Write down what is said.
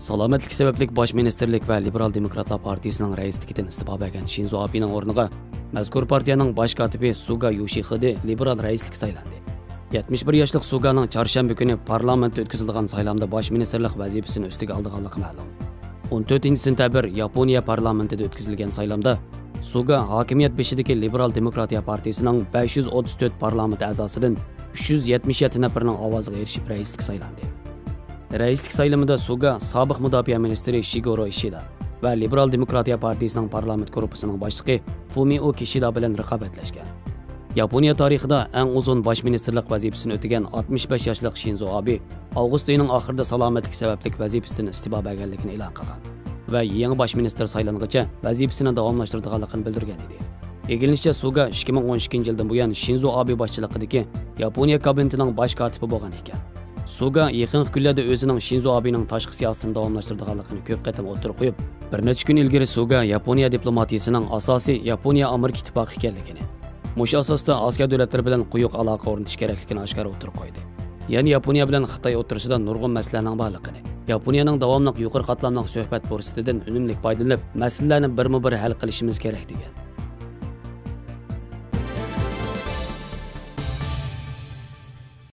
Salomatlik sababli bosh ministerlik va Liberal Demokratlar partiyasining raisligidan istifa bergan Shinzo Abening o'rniga mazkur partiyaning bosh kotibi Suga Yoshihide liberal raislik saylandi. 71 yoshli Suganing chorshanba kuni parlamentda o'tkazilgan saylamda bosh ministerlik vazifasini ustiga olganligi ma'lum. 14-sentabr Yaponiya parlamentida o'tkazilgan saylamda Suga hokimiyat beshidagi Liberal Demokratiya partiyasining 534 parlament a'zosidan 377 nafarining ovoziga erishib raislik saylandi. Raislik saylamida Suga sobiq mudofaa ministri Shigoro Ishida va Liberal Demokratiya partiyasining parlament guruhining boshlig'i Fumio Kishida bilan raqobatlashgan. Yaponiya tarixida eng uzun bosh ministerlik vazifasini o'tagan 65 yoshli Shinzo Abe avgust oyining oxirida salomatlik sababli vazifasidan istifa berganligini e'lon qilgan va yangi bosh minister saylanguncha vazifasini davomlashtiradiganligini bildirgan edi. Egilishicha Suga 2012-yildan buyon Shinzo Abe boshchiligidagi Yaponiya kabinetining bosh kotibi bo'lgan ekan. Suga yaqin kunlarda o'zining Shinzo Abening tashqi siyosatini davomlashtiradiganligini ko'p qatam o'tirib qo'yib, bir necha kun ilgari Suga Yaponiya diplomatiyasining asosiy Yaponiya-Amerika ittifoqi ekanligini, mush asosda Osiyo davlatlari bilan quyuq aloqa o'rnatish kerakligini oshkor o'tirib qo'ydi. Ya'ni Yaponiya bilan Xitoy o'tirisida nurg'un masalalarning borligini, Yaponiyaning davomli yuqori qatlamli suhbat fursatidan unumli foydalanib, masalalarni birma-bir hal qilishimiz kerak degan.